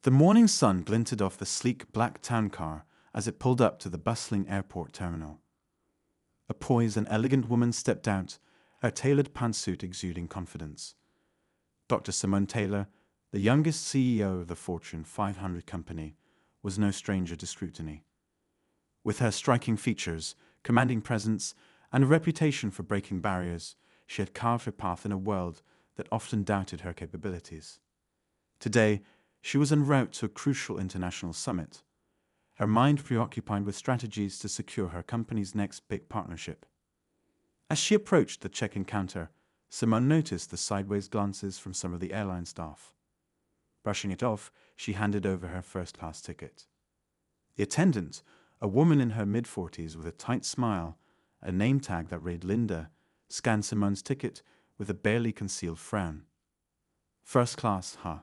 The morning sun glinted off the sleek black town car as it pulled up to the bustling airport terminal. A poised and elegant woman stepped out, her tailored pantsuit exuding confidence. Dr. Simone Taylor, the youngest CEO of the Fortune 500 company, was no stranger to scrutiny. With her striking features, commanding presence, and a reputation for breaking barriers, she had carved her path in a world that often doubted her capabilities. Today, she was en route to a crucial international summit, her mind preoccupied with strategies to secure her company's next big partnership. As she approached the check-in counter, Simone noticed the sideways glances from some of the airline staff. Brushing it off, she handed over her first-class ticket. The attendant, a woman in her mid-40s with a tight smile, a name tag that read Linda, scanned Simone's ticket with a barely concealed frown. "First class, huh?"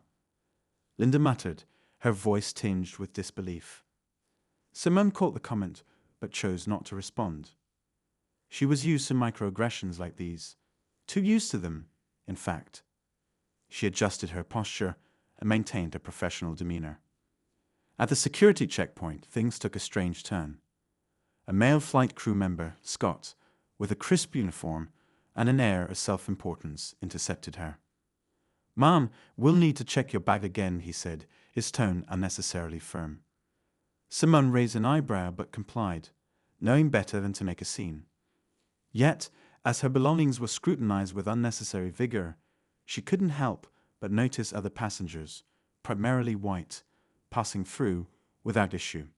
Linda muttered, her voice tinged with disbelief. Simone caught the comment, but chose not to respond. She was used to microaggressions like these, too used to them, in fact. She adjusted her posture and maintained a professional demeanor. At the security checkpoint, things took a strange turn. A male flight crew member, Scott, with a crisp uniform and an air of self-importance, intercepted her. "Ma'am, we'll need to check your bag again," he said, his tone unnecessarily firm. Simone raised an eyebrow but complied, knowing better than to make a scene. Yet, as her belongings were scrutinized with unnecessary vigor, she couldn't help but notice other passengers, primarily white, passing through without issue.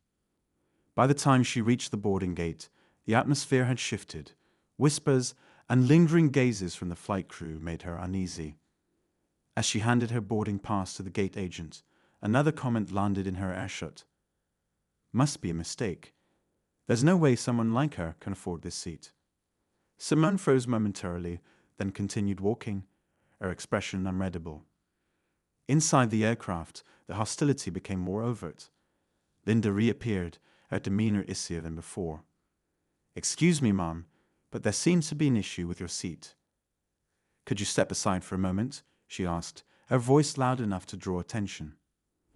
By the time she reached the boarding gate, the atmosphere had shifted. Whispers and lingering gazes from the flight crew made her uneasy. As she handed her boarding pass to the gate agent, another comment landed in her earshot. "Must be a mistake. There's no way someone like her can afford this seat." Simone froze momentarily, then continued walking, her expression unreadable. Inside the aircraft, the hostility became more overt. Linda reappeared, her demeanor issier than before. "Excuse me, ma'am, but there seems to be an issue with your seat." "Could you step aside for a moment?" she asked, her voice loud enough to draw attention.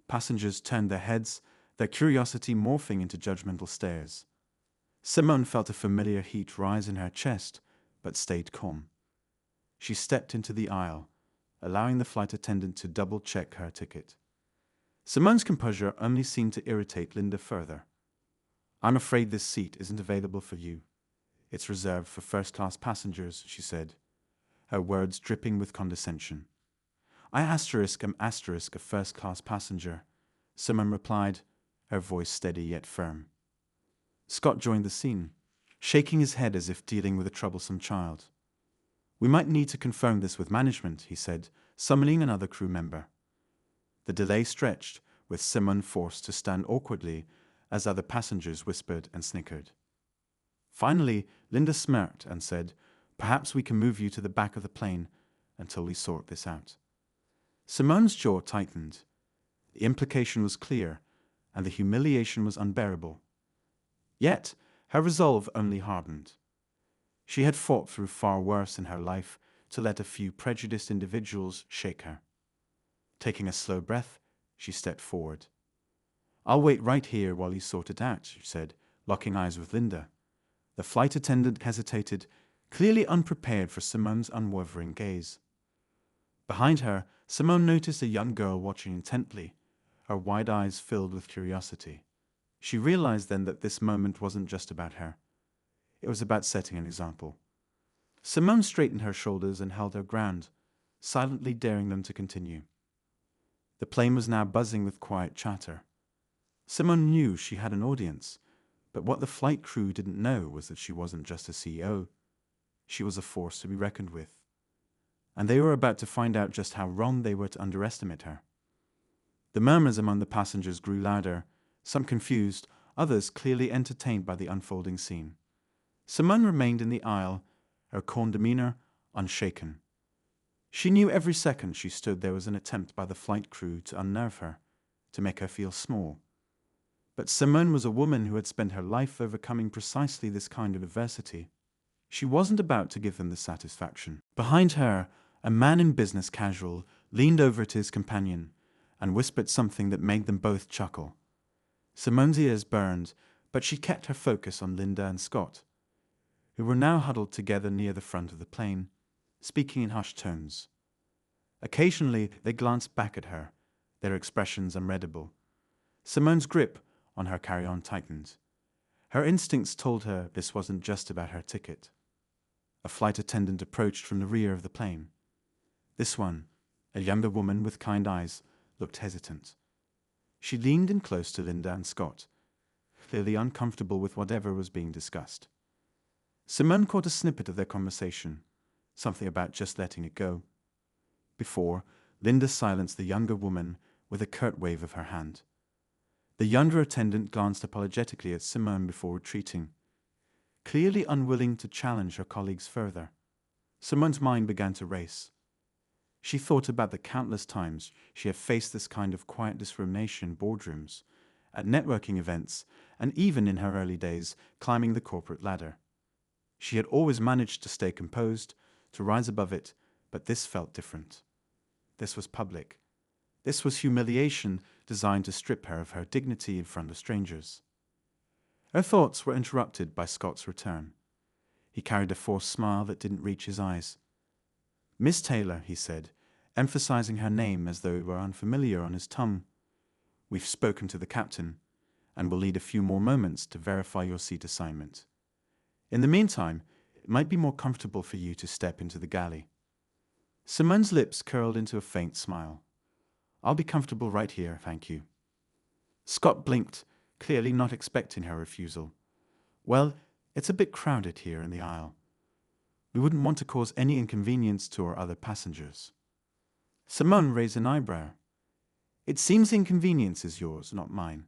Passengers turned their heads, their curiosity morphing into judgmental stares. Simone felt a familiar heat rise in her chest, but stayed calm. She stepped into the aisle, allowing the flight attendant to double-check her ticket. Simone's composure only seemed to irritate Linda further. "I'm afraid this seat isn't available for you. It's reserved for first-class passengers," she said, her words dripping with condescension. "I am a first-class passenger," Simone replied, her voice steady yet firm. Scott joined the scene, shaking his head as if dealing with a troublesome child. "We might need to confirm this with management," he said, summoning another crew member. The delay stretched, with Simone forced to stand awkwardly as other passengers whispered and snickered. Finally, Linda smirked and said, "Perhaps we can move you to the back of the plane until we sort this out." Simone's jaw tightened. The implication was clear, and the humiliation was unbearable. Yet, her resolve only hardened. She had fought through far worse in her life to let a few prejudiced individuals shake her. Taking a slow breath, she stepped forward. "I'll wait right here while you sort it out," she said, locking eyes with Linda. The flight attendant hesitated, clearly unprepared for Simone's unwavering gaze. Behind her, Simone noticed a young girl watching intently, her wide eyes filled with curiosity. She realized then that this moment wasn't just about her. It was about setting an example. Simone straightened her shoulders and held her ground, silently daring them to continue. The plane was now buzzing with quiet chatter. Simone knew she had an audience, but what the flight crew didn't know was that she wasn't just a CEO. She was a force to be reckoned with. And they were about to find out just how wrong they were to underestimate her. The murmurs among the passengers grew louder, some confused, others clearly entertained by the unfolding scene. Simone remained in the aisle, her calm demeanor unshaken. She knew every second she stood there was an attempt by the flight crew to unnerve her, to make her feel small. But Simone was a woman who had spent her life overcoming precisely this kind of adversity. She wasn't about to give them the satisfaction. Behind her, a man in business casual leaned over to his companion, and whispered something that made them both chuckle. Simone's ears burned, but she kept her focus on Linda and Scott, who were now huddled together near the front of the plane, speaking in hushed tones. Occasionally they glanced back at her, their expressions unreadable. Simone's grip on her carry-on tightened. Her instincts told her this wasn't just about her ticket. A flight attendant approached from the rear of the plane. This one, a younger woman with kind eyes, looked hesitant. She leaned in close to Linda and Scott, clearly uncomfortable with whatever was being discussed. Simone caught a snippet of their conversation, something about just letting it go. Before, Linda silenced the younger woman with a curt wave of her hand. The younger attendant glanced apologetically at Simone before retreating, clearly unwilling to challenge her colleagues further. Simone's mind began to race. She thought about the countless times she had faced this kind of quiet discrimination in boardrooms, at networking events, and even in her early days climbing the corporate ladder. She had always managed to stay composed, to rise above it, but this felt different. This was public. This was humiliation designed to strip her of her dignity in front of strangers. Her thoughts were interrupted by Scott's return. He carried a forced smile that didn't reach his eyes. "Miss Taylor," he said, emphasizing her name as though it were unfamiliar on his tongue. "We've spoken to the captain, and will need a few more moments to verify your seat assignment. In the meantime, it might be more comfortable for you to step into the galley." Simone's lips curled into a faint smile. "I'll be comfortable right here, thank you." Scott blinked, clearly not expecting her refusal. "Well, it's a bit crowded here in the aisle. We wouldn't want to cause any inconvenience to our other passengers." Simone raised an eyebrow. "It seems the inconvenience is yours, not mine.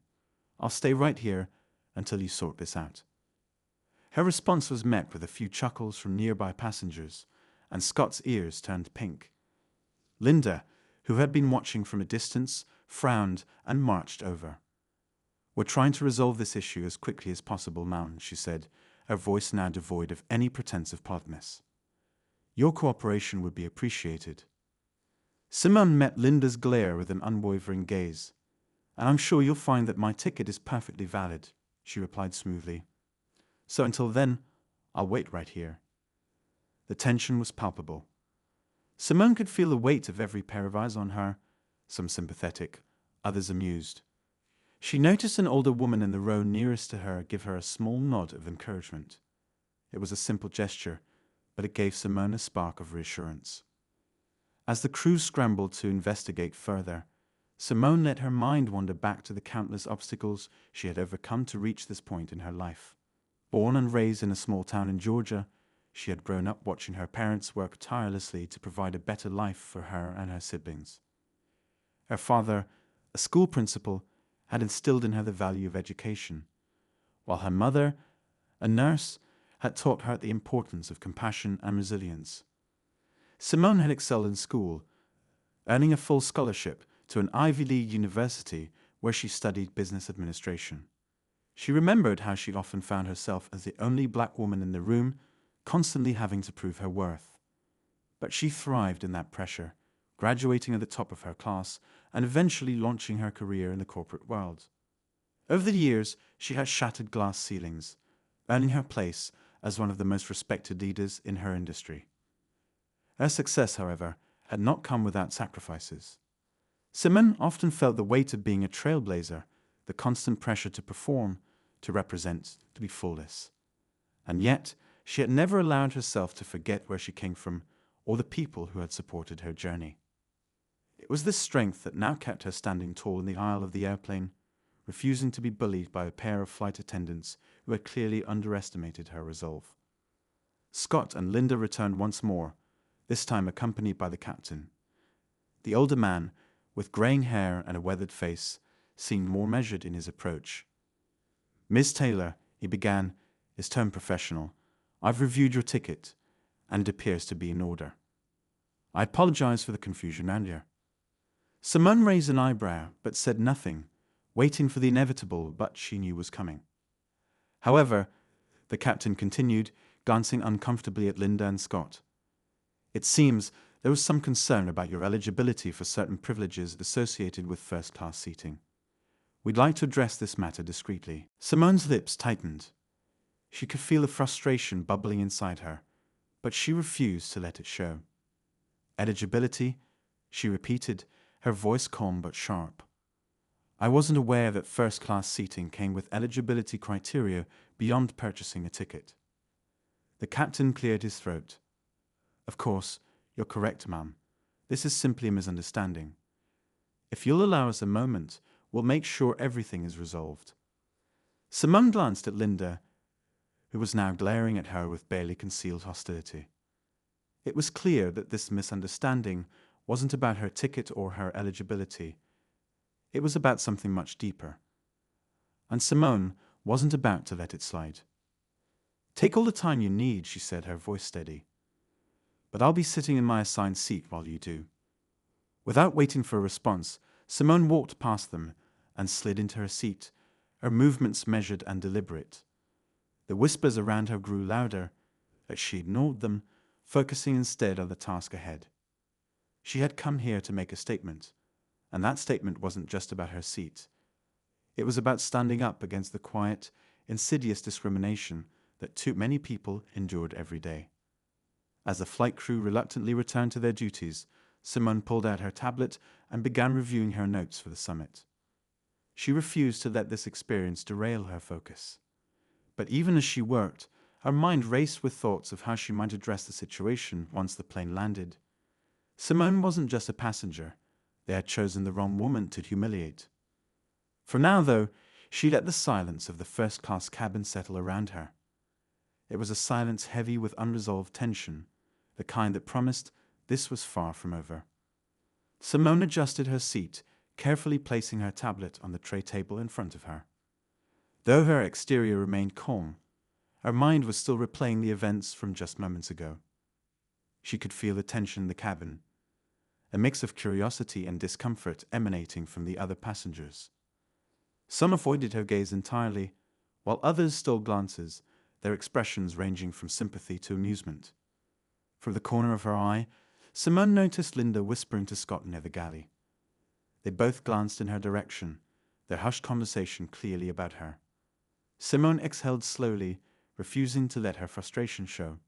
I'll stay right here until you sort this out." Her response was met with a few chuckles from nearby passengers, and Scott's ears turned pink. Linda, who had been watching from a distance, frowned and marched over. "We're trying to resolve this issue as quickly as possible, ma'am," she said, her voice now devoid of any pretense of politeness. "Your cooperation would be appreciated." Simone met Linda's glare with an unwavering gaze. "And I'm sure you'll find that my ticket is perfectly valid," she replied smoothly. "So until then, I'll wait right here." The tension was palpable. Simone could feel the weight of every pair of eyes on her, some sympathetic, others amused. She noticed an older woman in the row nearest to her give her a small nod of encouragement. It was a simple gesture, but it gave Simone a spark of reassurance. As the crew scrambled to investigate further, Simone let her mind wander back to the countless obstacles she had overcome to reach this point in her life. Born and raised in a small town in Georgia, she had grown up watching her parents work tirelessly to provide a better life for her and her siblings. Her father, a school principal, had instilled in her the value of education, while her mother, a nurse, had taught her the importance of compassion and resilience. Simone had excelled in school, earning a full scholarship to an Ivy League university where she studied business administration. She remembered how she often found herself as the only black woman in the room, constantly having to prove her worth. But she thrived in that pressure, graduating at the top of her class and eventually launching her career in the corporate world. Over the years, she had shattered glass ceilings, earning her place as one of the most respected leaders in her industry. Her success, however, had not come without sacrifices. Simone often felt the weight of being a trailblazer, the constant pressure to perform, to represent, to be flawless. And yet, she had never allowed herself to forget where she came from or the people who had supported her journey. It was this strength that now kept her standing tall in the aisle of the airplane, refusing to be bullied by a pair of flight attendants who had clearly underestimated her resolve. Scott and Linda returned once more, this time accompanied by the captain. The older man, with graying hair and a weathered face, seemed more measured in his approach. "Miss Taylor," he began, his tone professional, "I've reviewed your ticket, and it appears to be in order. I apologize for the confusion earlier." Simone raised an eyebrow, but said nothing, waiting for the inevitable but she knew was coming. However, the captain continued, glancing uncomfortably at Linda and Scott. "It seems there was some concern about your eligibility for certain privileges associated with first-class seating. We'd like to address this matter discreetly." Simone's lips tightened. She could feel the frustration bubbling inside her, but she refused to let it show. "Eligibility?" she repeated, her voice calm but sharp. "I wasn't aware that first-class seating came with eligibility criteria beyond purchasing a ticket." The captain cleared his throat. "Of course, you're correct, ma'am. This is simply a misunderstanding. If you'll allow us a moment, we'll make sure everything is resolved." Simone glanced at Linda, who was now glaring at her with barely concealed hostility. It was clear that this misunderstanding wasn't about her ticket or her eligibility. It was about something much deeper. And Simone wasn't about to let it slide. "Take all the time you need," she said, her voice steady. "But I'll be sitting in my assigned seat while you do." Without waiting for a response, Simone walked past them and slid into her seat, her movements measured and deliberate. The whispers around her grew louder, but she ignored them, focusing instead on the task ahead. She had come here to make a statement, and that statement wasn't just about her seat. It was about standing up against the quiet, insidious discrimination that too many people endured every day. As the flight crew reluctantly returned to their duties, Simone pulled out her tablet and began reviewing her notes for the summit. She refused to let this experience derail her focus. But even as she worked, her mind raced with thoughts of how she might address the situation once the plane landed. Simone wasn't just a passenger. They had chosen the wrong woman to humiliate. For now, though, she let the silence of the first-class cabin settle around her. It was a silence heavy with unresolved tension, the kind that promised this was far from over. Simone adjusted her seat, carefully placing her tablet on the tray table in front of her. Though her exterior remained calm, her mind was still replaying the events from just moments ago. She could feel the tension in the cabin, a mix of curiosity and discomfort emanating from the other passengers. Some avoided her gaze entirely, while others stole glances, their expressions ranging from sympathy to amusement. From the corner of her eye, Simone noticed Linda whispering to Scott near the galley. They both glanced in her direction, their hushed conversation clearly about her. Simone exhaled slowly, refusing to let her frustration show.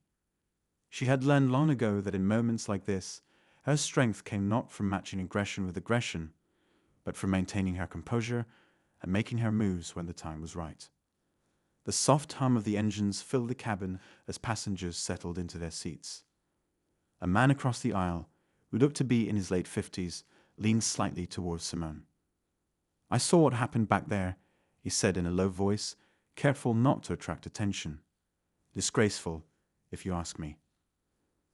She had learned long ago that in moments like this, her strength came not from matching aggression with aggression, but from maintaining her composure and making her moves when the time was right. The soft hum of the engines filled the cabin as passengers settled into their seats. A man across the aisle, who looked to be in his late 50s, leaned slightly towards Simone. "I saw what happened back there," he said in a low voice, careful not to attract attention. "Disgraceful, if you ask me."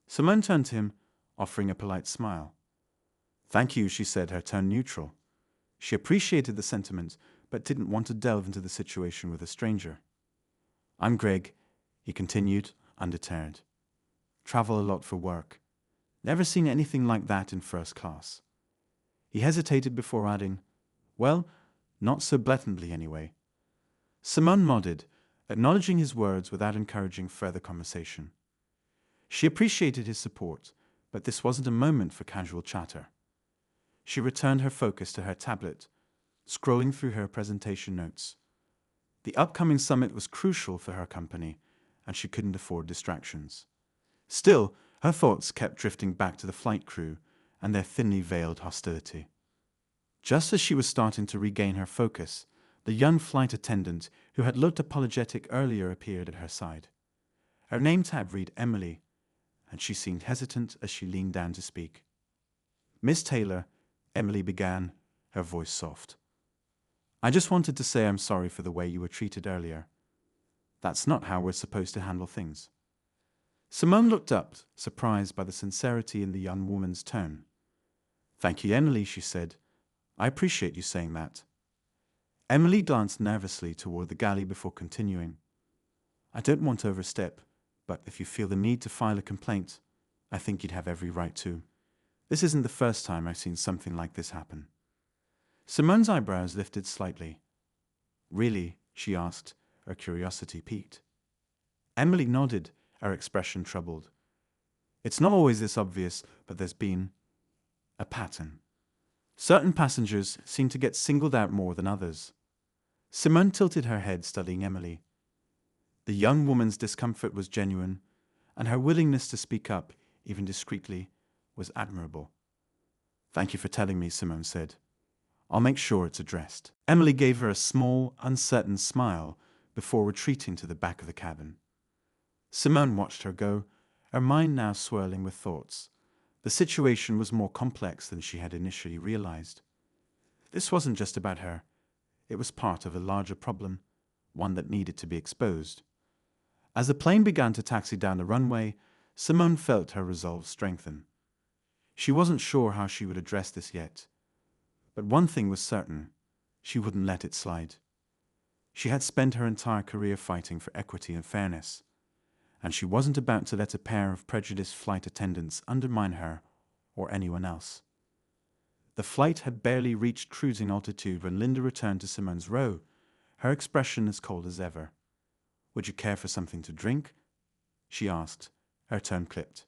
Simone turned to him, offering a polite smile. "Thank you," she said, her tone neutral. She appreciated the sentiment, but didn't want to delve into the situation with a stranger. "I'm Greg," he continued, undeterred. "Travel a lot for work. Never seen anything like that in first class." He hesitated before adding, "Well, not so blatantly anyway." Simone nodded, acknowledging his words without encouraging further conversation. She appreciated his support, but this wasn't a moment for casual chatter. She returned her focus to her tablet, scrolling through her presentation notes. The upcoming summit was crucial for her company, and she couldn't afford distractions. Still, her thoughts kept drifting back to the flight crew and their thinly veiled hostility. Just as she was starting to regain her focus, the young flight attendant who had looked apologetic earlier appeared at her side. Her name tag read Emily, and she seemed hesitant as she leaned down to speak. "Miss Taylor," Emily began, her voice soft. "I just wanted to say I'm sorry for the way you were treated earlier. That's not how we're supposed to handle things." Simone looked up, surprised by the sincerity in the young woman's tone. "Thank you, Emily," she said. "I appreciate you saying that." Emily glanced nervously toward the galley before continuing. "I don't want to overstep, but if you feel the need to file a complaint, I think you'd have every right to. This isn't the first time I've seen something like this happen." Simone's eyebrows lifted slightly. "Really?" she asked, her curiosity piqued. Emily nodded, her expression troubled. It's not always this obvious, but there's been a pattern. Certain passengers seem to get singled out more than others. Simone tilted her head, studying Emily. The young woman's discomfort was genuine, and her willingness to speak up, even discreetly, was admirable. "Thank you for telling me," Simone said. "I'll make sure it's addressed." Emily gave her a small, uncertain smile before retreating to the back of the cabin. Simone watched her go, her mind now swirling with thoughts. The situation was more complex than she had initially realized. This wasn't just about her. It was part of a larger problem, one that needed to be exposed. As the plane began to taxi down the runway, Simone felt her resolve strengthen. She wasn't sure how she would address this yet. But one thing was certain: she wouldn't let it slide. She had spent her entire career fighting for equity and fairness, and she wasn't about to let a pair of prejudiced flight attendants undermine her or anyone else. The flight had barely reached cruising altitude when Linda returned to Simone's row, her expression as cold as ever. "Would you care for something to drink?" she asked, her tone clipped.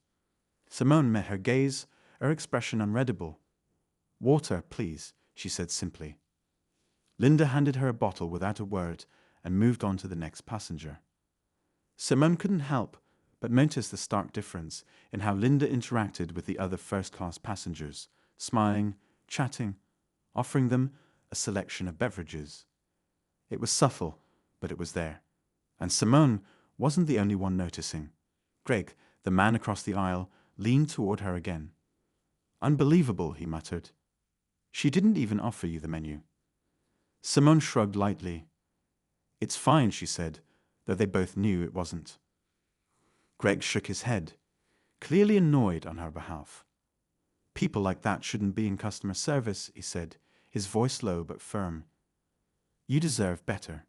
Simone met her gaze, her expression unreadable. "Water, please," she said simply. Linda handed her a bottle without a word and moved on to the next passenger. Simone couldn't help but notice the stark difference in how Linda interacted with the other first-class passengers, smiling, chatting, offering them a selection of beverages. It was subtle, but it was there. And Simone wasn't the only one noticing. Greg, the man across the aisle, leaned toward her again. "Unbelievable," he muttered. "She didn't even offer you the menu." Simone shrugged lightly. "It's fine," she said, though they both knew it wasn't. Greg shook his head, clearly annoyed on her behalf. "People like that shouldn't be in customer service," he said, his voice low but firm. "You deserve better."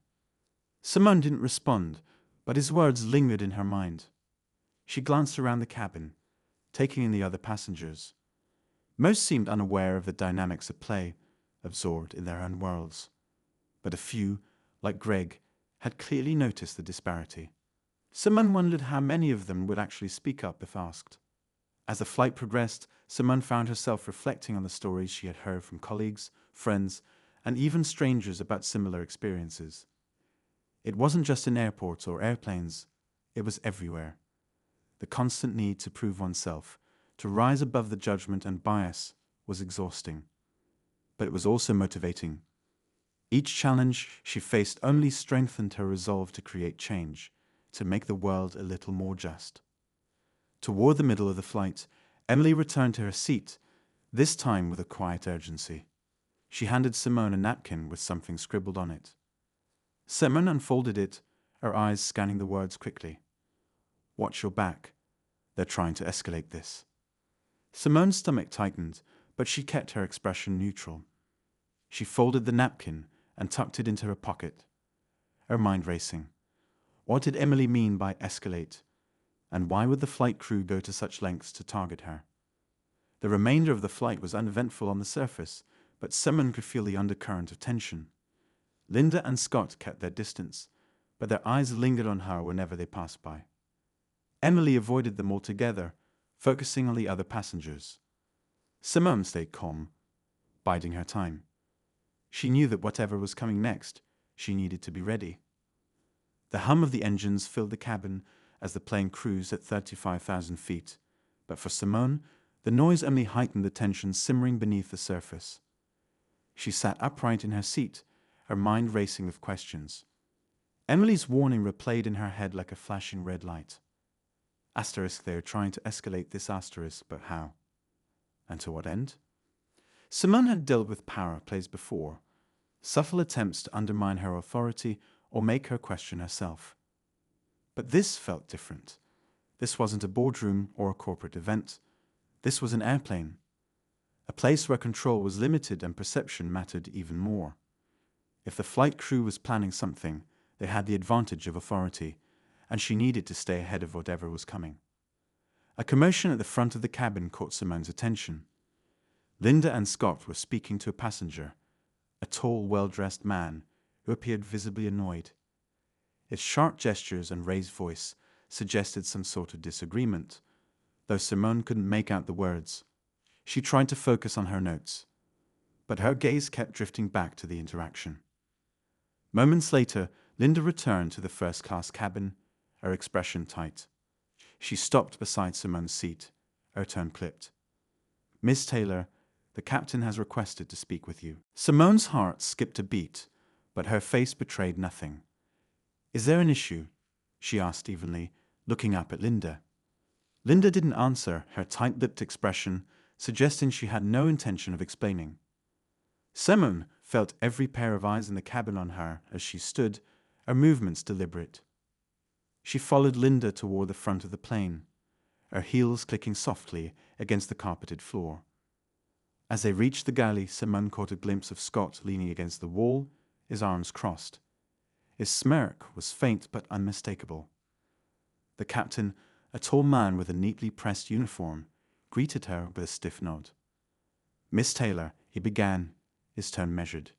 Simone didn't respond, but his words lingered in her mind. She glanced around the cabin, taking in the other passengers. Most seemed unaware of the dynamics at play, absorbed in their own worlds. But a few, like Greg, had clearly noticed the disparity. Simone wondered how many of them would actually speak up if asked. As the flight progressed, Simone found herself reflecting on the stories she had heard from colleagues, friends, and even strangers about similar experiences. It wasn't just in airports or airplanes, it was everywhere. The constant need to prove oneself, to rise above the judgment and bias, was exhausting. But it was also motivating. Each challenge she faced only strengthened her resolve to create change, to make the world a little more just. Toward the middle of the flight, Emily returned to her seat, this time with a quiet urgency. She handed Simone a napkin with something scribbled on it. Simone unfolded it, her eyes scanning the words quickly. "Watch your back. They're trying to escalate this." Simone's stomach tightened, but she kept her expression neutral. She folded the napkin and tucked it into her pocket, her mind racing. What did Emily mean by escalate? And why would the flight crew go to such lengths to target her? The remainder of the flight was uneventful on the surface, but Simone could feel the undercurrent of tension. Linda and Scott kept their distance, but their eyes lingered on her whenever they passed by. Emily avoided them altogether, focusing on the other passengers. Simone stayed calm, biding her time. She knew that whatever was coming next, she needed to be ready. The hum of the engines filled the cabin as the plane cruised at 35,000 feet, but for Simone, the noise only heightened the tension simmering beneath the surface. She sat upright in her seat, her mind racing with questions. Emily's warning replayed in her head like a flashing red light. Asterisk, they are trying to escalate this asterisk, but how? And to what end? Simone had dealt with power plays before, subtle attempts to undermine her authority or make her question herself. But this felt different. This wasn't a boardroom or a corporate event. This was an airplane, a place where control was limited and perception mattered even more. If the flight crew was planning something, they had the advantage of authority, and she needed to stay ahead of whatever was coming. A commotion at the front of the cabin caught Simone's attention. Linda and Scott were speaking to a passenger, a tall, well-dressed man who appeared visibly annoyed. His sharp gestures and raised voice suggested some sort of disagreement, though Simone couldn't make out the words. She tried to focus on her notes, but her gaze kept drifting back to the interaction. Moments later, Linda returned to the first-class cabin, her expression tight. She stopped beside Simone's seat, her tone clipped. "Miss Taylor, the captain has requested to speak with you." Simone's heart skipped a beat, but her face betrayed nothing. "Is there an issue?" she asked evenly, looking up at Linda. Linda didn't answer, her tight-lipped expression suggesting she had no intention of explaining. Simone felt every pair of eyes in the cabin on her as she stood, her movements deliberate. She followed Linda toward the front of the plane, her heels clicking softly against the carpeted floor. As they reached the galley, Simone caught a glimpse of Scott leaning against the wall, his arms crossed. His smirk was faint but unmistakable. The captain, a tall man with a neatly pressed uniform, greeted her with a stiff nod. "Miss Taylor," he began, his tone measured.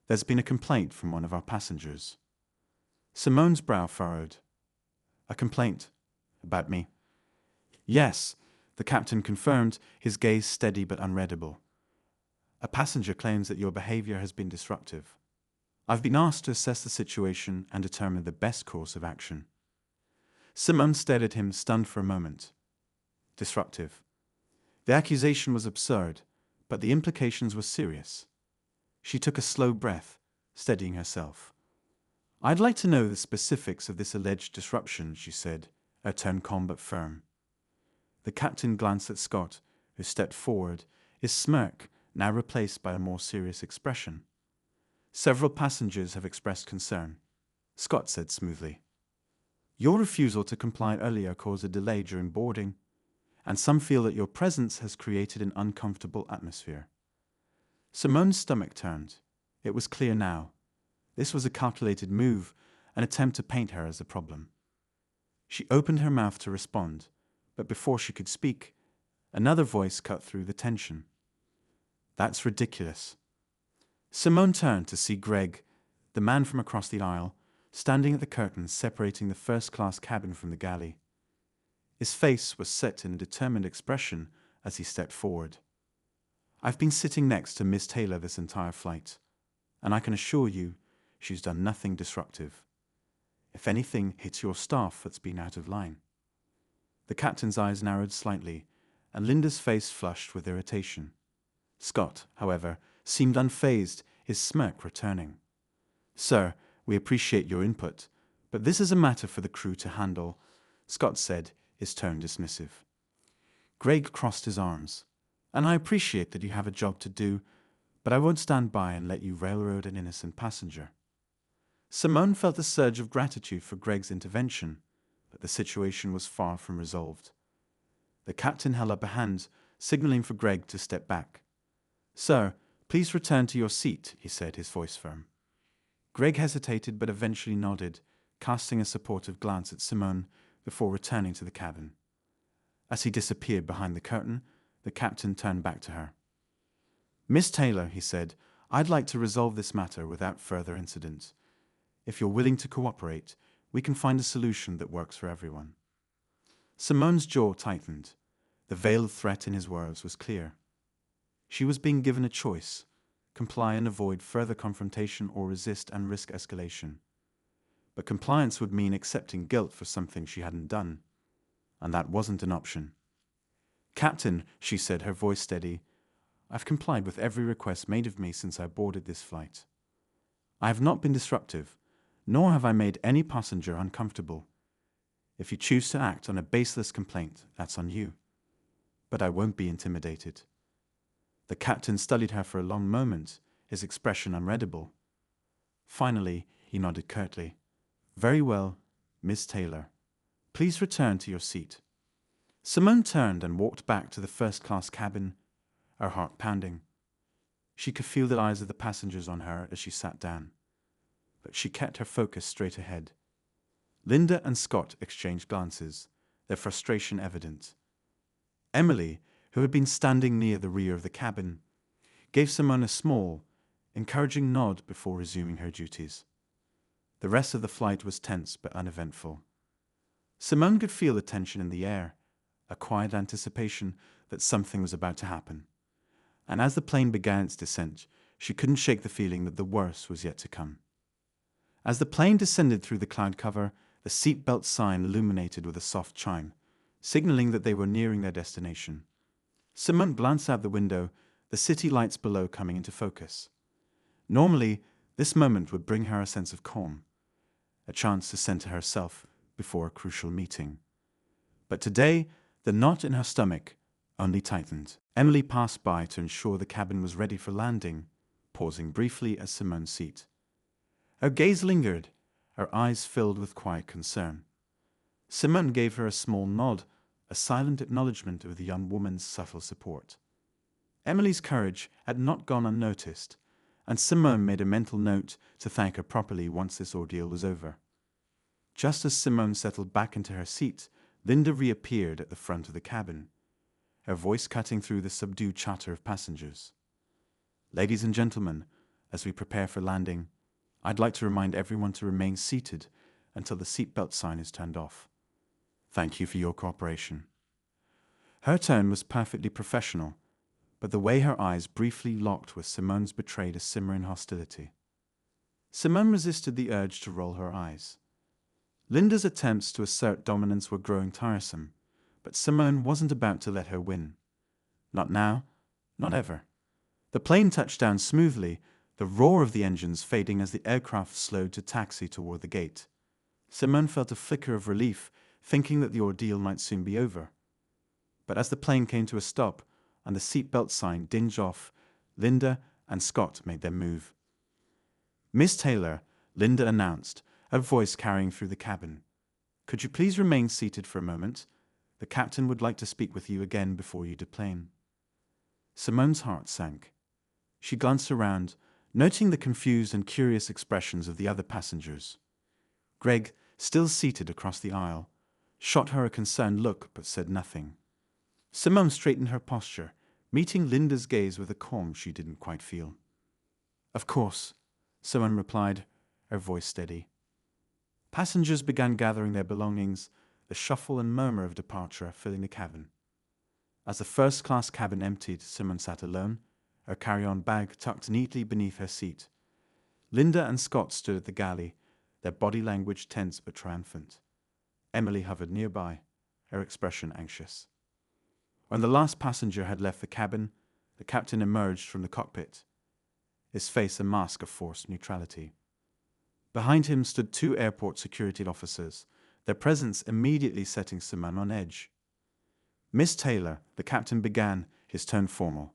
"There's been a complaint from one of our passengers." Simone's brow furrowed. "A complaint? About me?" "Yes," the captain confirmed, his gaze steady but unreadable. "A passenger claims that your behavior has been disruptive. I've been asked to assess the situation and determine the best course of action." Simone stared at him, stunned for a moment. Disruptive. The accusation was absurd, but the implications were serious. She took a slow breath, steadying herself. "I'd like to know the specifics of this alleged disruption," she said, her tone calm but firm. The captain glanced at Scott, who stepped forward, his smirk now replaced by a more serious expression. "Several passengers have expressed concern," Scott said smoothly. "Your refusal to comply earlier caused a delay during boarding, and some feel that your presence has created an uncomfortable atmosphere." Simone's stomach turned. It was clear now. This was a calculated move, an attempt to paint her as the problem. She opened her mouth to respond, but before she could speak, another voice cut through the tension. "That's ridiculous." Simone turned to see Greg, the man from across the aisle, standing at the curtains separating the first-class cabin from the galley. His face was set in a determined expression as he stepped forward. "I've been sitting next to Miss Taylor this entire flight, and I can assure you she's done nothing disruptive. If anything, it's your staff that's been out of line." The captain's eyes narrowed slightly, and Linda's face flushed with irritation. Scott, however, seemed unfazed, his smirk returning. "Sir, we appreciate your input, but this is a matter for the crew to handle," Scott said, his tone dismissive. Greg crossed his arms. "And I appreciate that you have a job to do, but I won't stand by and let you railroad an innocent passenger." Simone felt a surge of gratitude for Greg's intervention, but the situation was far from resolved. The captain held up a hand, signaling for Greg to step back. "Sir, please return to your seat," he said, his voice firm. Greg hesitated but eventually nodded, casting a supportive glance at Simone before returning to the cabin. As he disappeared behind the curtain, the captain turned back to her. "Miss Taylor," he said, "I'd like to resolve this matter without further incident. If you're willing to cooperate, we can find a solution that works for everyone." Simone's jaw tightened. The veiled threat in his words was clear. She was being given a choice: comply and avoid further confrontation, or resist and risk escalation. But compliance would mean accepting guilt for something she hadn't done, and that wasn't an option. "Captain," she said, her voice steady, "I've complied with every request made of me since I boarded this flight. I have not been disruptive, nor have I made any passenger uncomfortable. If you choose to act on a baseless complaint, that's on you. But I won't be intimidated." The captain studied her for a long moment, his expression unreadable. Finally, he nodded curtly. "Very well, Miss Taylor. Please return to your seat." Simone turned and walked back to the first-class cabin, her heart pounding. She could feel the eyes of the passengers on her as she sat down, but she kept her focus straight ahead. Linda and Scott exchanged glances, their frustration evident. Emily, who had been standing near the rear of the cabin, gave Simone a small, encouraging nod before resuming her duties. The rest of the flight was tense but uneventful. Simone could feel the tension in the air, a quiet anticipation that something was about to happen. And as the plane began its descent, she couldn't shake the feeling that the worst was yet to come. As the plane descended through the cloud cover, the seatbelt sign illuminated with a soft chime, signaling that they were nearing their destination. Simone glanced out the window, the city lights below coming into focus. Normally, this moment would bring her a sense of calm, a chance to center herself before a crucial meeting. But today, the knot in her stomach only tightened. Emily passed by to ensure the cabin was ready for landing, pausing briefly at Simone's seat. Her gaze lingered, her eyes filled with quiet concern. Simone gave her a small nod, a silent acknowledgement of the young woman's subtle support. Emily's courage had not gone unnoticed, and Simone made a mental note to thank her properly once this ordeal was over. Just as Simone settled back into her seat, Linda reappeared at the front of the cabin, her voice cutting through the subdued chatter of passengers. "Ladies and gentlemen, as we prepare for landing, I'd like to remind everyone to remain seated until the seatbelt sign is turned off. Thank you for your cooperation." Her tone was perfectly professional, but the way her eyes briefly locked with Simone's betrayed a simmering hostility. Simone resisted the urge to roll her eyes. Linda's attempts to assert dominance were growing tiresome, but Simone wasn't about to let her win. Not now, not ever. The plane touched down smoothly, the roar of the engines fading as the aircraft slowed to taxi toward the gate. Simone felt a flicker of relief, thinking that the ordeal might soon be over. But as the plane came to a stop and the seatbelt sign dinged off, Linda and Scott made their move. "Miss Taylor," Linda announced, her voice carrying through the cabin. "Could you please remain seated for a moment? The captain would like to speak with you again before you deplane." Simone's heart sank. She glanced around, noting the confused and curious expressions of the other passengers. Greg, still seated across the aisle, shot her a concerned look but said nothing. Simone straightened her posture, meeting Linda's gaze with a calm she didn't quite feel. "Of course," Simone replied, her voice steady. Passengers began gathering their belongings, the shuffle and murmur of departure filling the cabin. As the first-class cabin emptied, Simone sat alone, her carry-on bag tucked neatly beneath her seat. Linda and Scott stood at the galley, their body language tense but triumphant. Emily hovered nearby, her expression anxious. When the last passenger had left the cabin, the captain emerged from the cockpit, his face a mask of forced neutrality. Behind him stood two airport security officers, their presence immediately setting Simone on edge. "Miss Taylor," the captain began, his tone formal.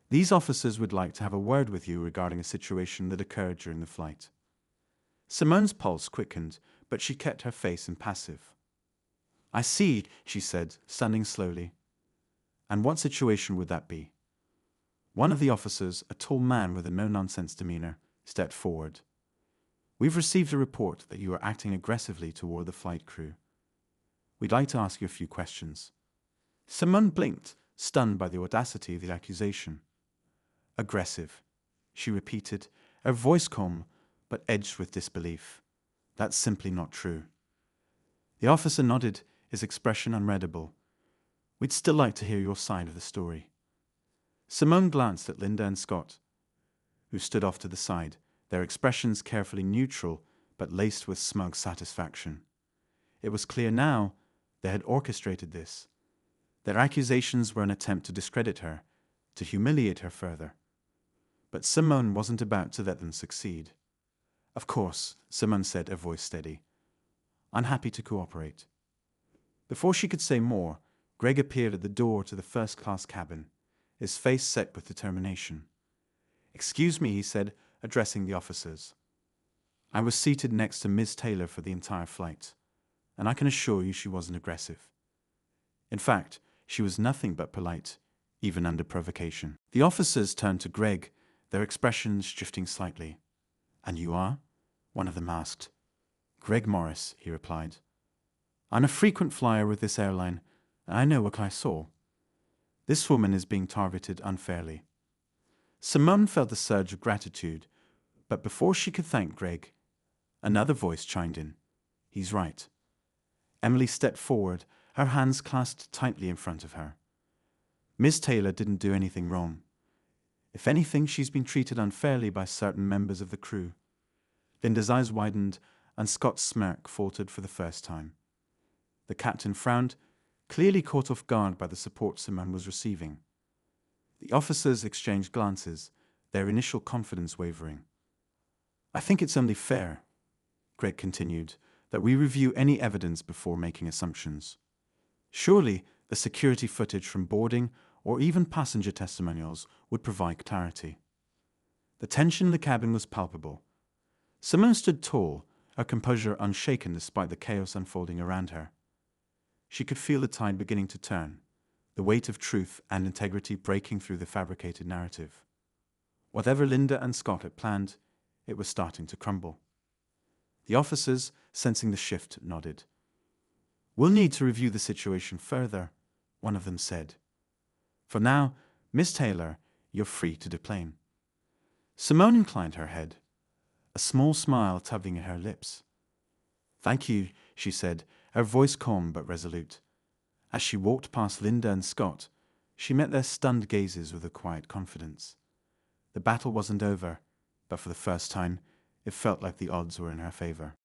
"These officers would like to have a word with you regarding a situation that occurred during the flight." Simone's pulse quickened, but she kept her face impassive. "I see," she said, standing slowly. "And what situation would that be?" One of the officers, a tall man with a no-nonsense demeanor, stepped forward. "We've received a report that you are acting aggressively toward the flight crew. We'd like to ask you a few questions." Simone blinked, stunned by the audacity of the accusation. "Aggressive," she repeated, her voice calm, but edged with disbelief. "That's simply not true." The officer nodded, his expression unreadable. "We'd still like to hear your side of the story." Simone glanced at Linda and Scott, who stood off to the side, their expressions carefully neutral but laced with smug satisfaction. It was clear now they had orchestrated this. Their accusations were an attempt to discredit her, to humiliate her further. But Simone wasn't about to let them succeed. "Of course," Simone said, her voice steady. "I'm happy to cooperate." Before she could say more, Greg appeared at the door to the first-class cabin, his face set with determination. "Excuse me," he said, addressing the officers. "I was seated next to Miss Taylor for the entire flight, and I can assure you she wasn't aggressive. In fact, she was nothing but polite, even under provocation." The officers turned to Greg, their expressions shifting slightly. "And you are?" one of them asked. "Greg Morris," he replied. "I'm a frequent flyer with this airline, and I know what I saw. This woman is being targeted unfairly." Simone felt a surge of gratitude, but before she could thank Greg, another voice chimed in. "He's right." Emily stepped forward, her hands clasped tightly in front of her. Miss Taylor didn't do anything wrong. If anything, she's been treated unfairly by certain members of the crew. Linda's eyes widened, and Scott's smirk faltered for the first time. The captain frowned, clearly caught off guard by the support Simone was receiving. The officers exchanged glances, their initial confidence wavering. "I think it's only fair," Greg continued, "that we review any evidence before making assumptions. Surely the security footage from boarding or even passenger testimonials would provide clarity." The tension in the cabin was palpable. Simone stood tall, her composure unshaken despite the chaos unfolding around her. She could feel the tide beginning to turn, the weight of truth and integrity breaking through the fabricated narrative. Whatever Linda and Scott had planned, it was starting to crumble. The officers, sensing the shift, nodded. "We'll need to review the situation further," one of them said. "For now, Miss Taylor, you're free to deplane." Simone inclined her head, a small smile tugging at her lips. "Thank you," she said, her voice calm but resolute. As she walked past Linda and Scott, she met their stunned gazes with a quiet confidence. The battle wasn't over, but for the first time, it felt like the odds were in her favor.